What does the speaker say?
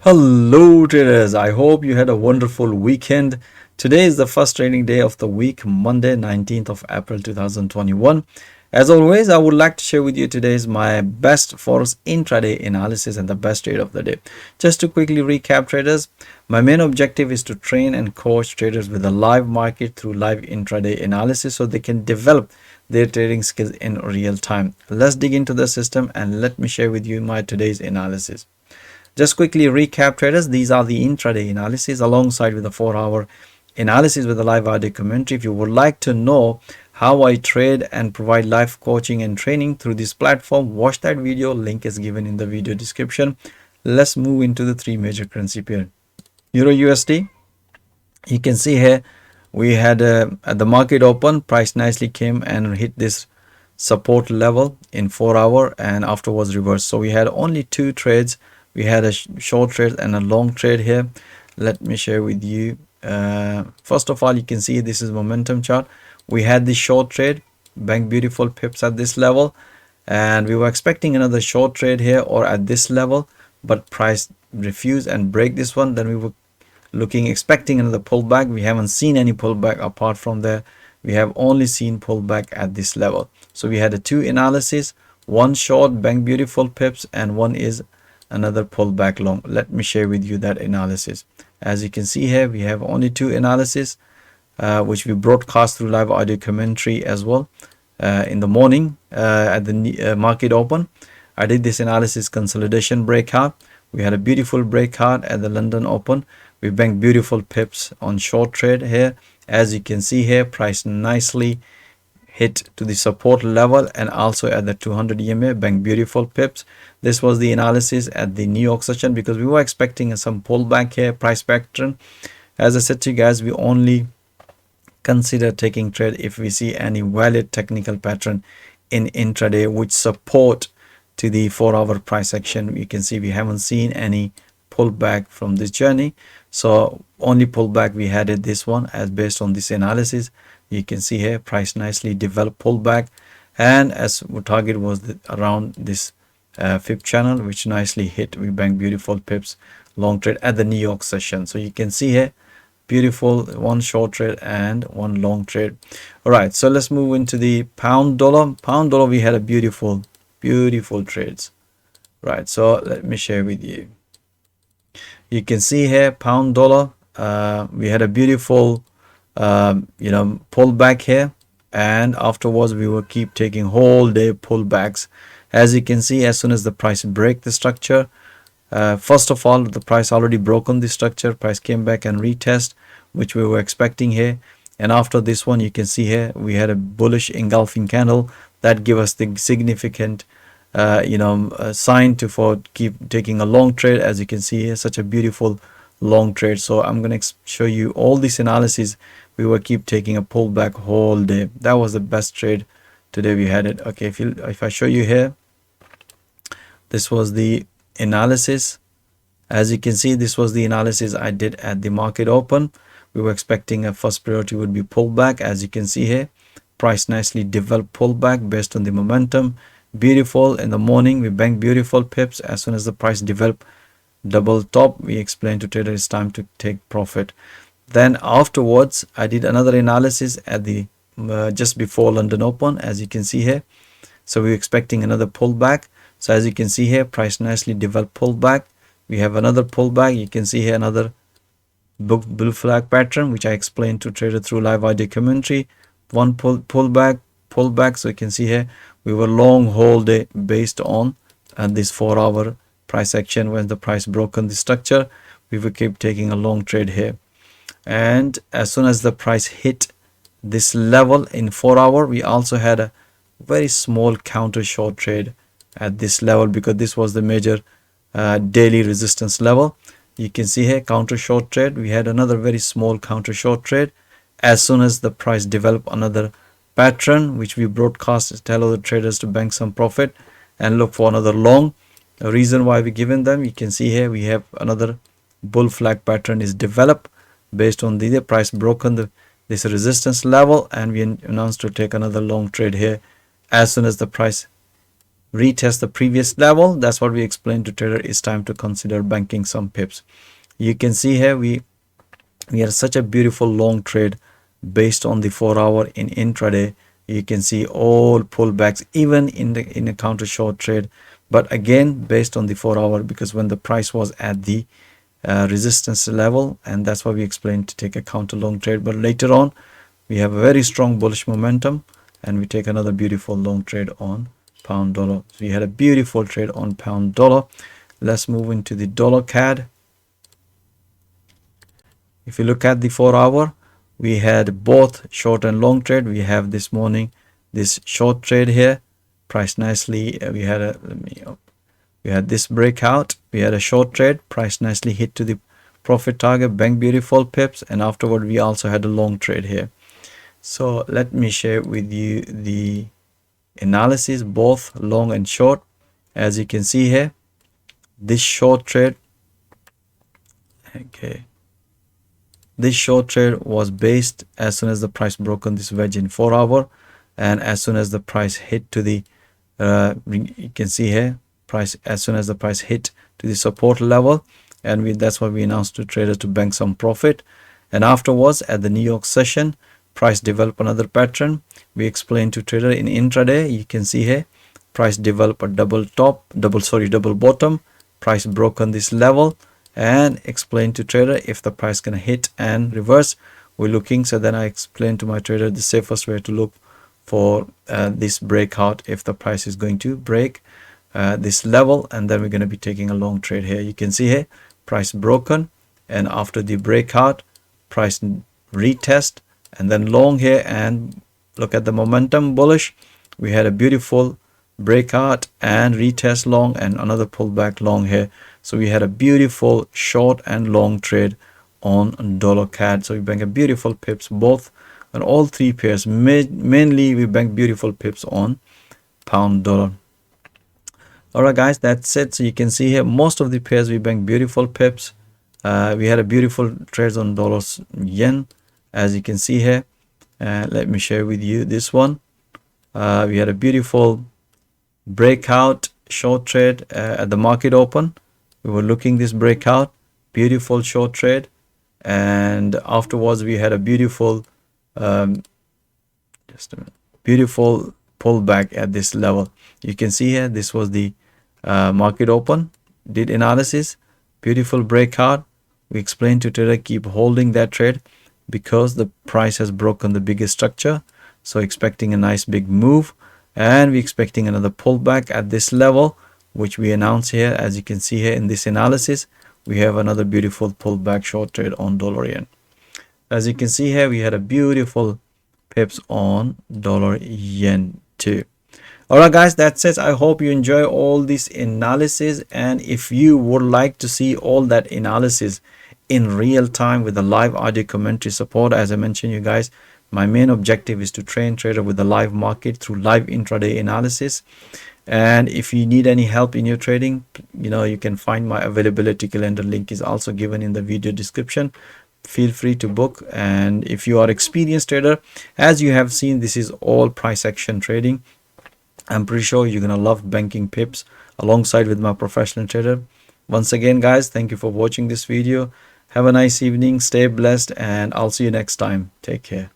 Hello traders, I hope you had a wonderful weekend. Today is the first trading day of the week, Monday 19th of April 2021. As always, I would like to share with you today's my best Forex intraday analysis and the best trade of the day. Just to quickly recap traders, my main objective is to train and coach traders with a live market through live intraday analysis so they can develop their trading skills in real time. Let's dig into the system and let me share with you my today's analysis. Just quickly recap traders, these are the intraday analysis alongside with the 4-hour analysis with the live audio commentary. If you would like to know how I trade and provide live coaching and training through this platform, watch that video, link is given in the video description. Let's move into the three major currency pair. Euro USD, you can see here we had at the market open, price nicely came and hit this support level in 4-hour and afterwards reversed. So we had only two trades. We had a short trade and a long trade here. Let me share with you. First of all, you can see this is momentum chart. We had this short trade, bank beautiful pips at this level, and we were expecting another short trade here or at this level, but price refused and break this one. Then we were expecting another pullback. We haven't seen any pullback apart from there. We have only seen pullback at this level. So we had a two analysis, one short bank beautiful pips and one is another pullback long. Let me share with you that analysis. As you can see here, we have only two analysis which we broadcast through live audio commentary as well in the morning at the market open. I did this analysis consolidation breakout. We had a beautiful breakout at the London open. We banked beautiful pips on short trade here. As you can see here, price nicely hit to the support level and also at the 200 EMA, bank beautiful pips. This was the analysis at the New York session because we were expecting some pullback here, price pattern. As I said to you guys, we only consider taking trade if we see any valid technical pattern in intraday which support to the 4-hour price action. You can see we haven't seen any pullback from this journey. So only pullback we had at this one as based on this analysis. You can see here price nicely developed pullback, and as target was around this fib channel which nicely hit. We banked beautiful pips long trade at the New York session. So you can see here beautiful one short trade and one long trade. All right, so let's move into the pound dollar. We had a beautiful trades. Right, so let me share with you. You can see here pound dollar, we had a beautiful pullback here, and afterwards we will keep taking whole day pullbacks. As you can see, as soon as the price break the structure, first of all the price already broken the structure, price came back and retest which we were expecting here, and after this one you can see here we had a bullish engulfing candle that give us the significant sign for keep taking a long trade. As you can see here, such a beautiful long trade. So I'm going to show you all this analysis. We will keep taking a pullback whole day. That was the best trade today we had it. Okay, if I show you here, this was the analysis. As you can see, this was the analysis I did at the market open. We were expecting a first priority would be pullback. As you can see here, price nicely developed pullback based on the momentum. Beautiful in the morning, we banked beautiful pips. As soon as the price developed double top, we explained to trader it's time to take profit. Then afterwards I did another analysis at the just before London open, as you can see here. So we're expecting another pullback. So as you can see here, price nicely developed pullback. We have another pullback. You can see here another bull flag pattern which I explained to trader through live audio commentary. One pullback. So you can see here we were long whole day based on this 4-hour price action. When the price broken the structure, we will keep taking a long trade here, and as soon as the price hit this level in 4-hour, we also had a very small counter short trade at this level because this was the major daily resistance level. You can see here counter short trade. We had another very small counter short trade. As soon as the price developed another pattern which we broadcast, tell other traders to bank some profit and look for another long. The reason why we given them, you can see here we have another bull flag pattern is developed based on the price broken this resistance level, and we announced to take another long trade here as soon as the price retest the previous level, that's what we explained to trader. It's time to consider banking some pips. You can see here we had such a beautiful long trade based on the 4-hour in intraday. You can see all pullbacks even in a counter short trade, but again based on the 4-hour, because when the price was at the resistance level, and that's why we explained to take a counter long trade. But later on we have a very strong bullish momentum and we take another beautiful long trade on pound dollar. So we had a beautiful trade on pound dollar. Let's move into the dollar CAD. If you look at the 4-hour, we had both short and long trade. We have this morning this short trade here, priced nicely. We had this breakout. We had a short trade, priced nicely, hit to the profit target, bank beautiful pips, and afterward we also had a long trade here. So let me share with you the analysis, both long and short. As you can see here, this short trade, okay, this short trade was based as soon as the price broke on this wedge in 4-hour, and as soon as the price hit to the you can see here, price, as soon as the price hit to the support level, and that's why we announced to traders to bank some profit. And afterwards at the New York session, price developed another pattern. We explained to trader in intraday. You can see here, price developed a double bottom. Price broke on this level and explained to trader if the price gonna hit and reverse, we're looking. So then I explained to my trader the safest way to look for this breakout if the price is going to break this level, and then we're going to be taking a long trade here. You can see here, price broken, and after the breakout, price retest and then long here, and look at the momentum, bullish. We had a beautiful breakout and retest long and another pullback long here. So we had a beautiful short and long trade on dollar CAD. So we bank a beautiful pips both on all three pairs. Mainly we bank beautiful pips on pound dollar. All right guys, that's it. So you can see here most of the pairs we bank beautiful pips. We had a beautiful trades on dollars yen, as you can see here. Let me share with you this one. We had a beautiful breakout short trade at the market open. We were looking this breakout, beautiful short trade, and afterwards we had a beautiful beautiful pullback at this level. You can see here, this was the market open, did analysis, beautiful breakout. We explained to trader keep holding that trade because the price has broken the biggest structure, so expecting a nice big move, and we expecting another pullback at this level, which we announce here. As you can see here in this analysis, we have another beautiful pullback short trade on dollar yen. As you can see here, we had a beautiful pips on dollar yen too. All right guys, that's it. I hope you enjoy all this analysis, and if you would like to see all that analysis in real time with the live audio commentary support, as I mentioned you guys, my main objective is to train trader with the live market through live intraday analysis. And if you need any help in your trading, you can find my availability calendar. Link is also given in the video description. Feel free to book. And if you are experienced trader, as you have seen, this is all price action trading. I'm pretty sure you're gonna love banking pips alongside with my professional trader. Once again guys, thank you for watching this video. Have a nice evening, stay blessed, and I'll see you next time. Take care.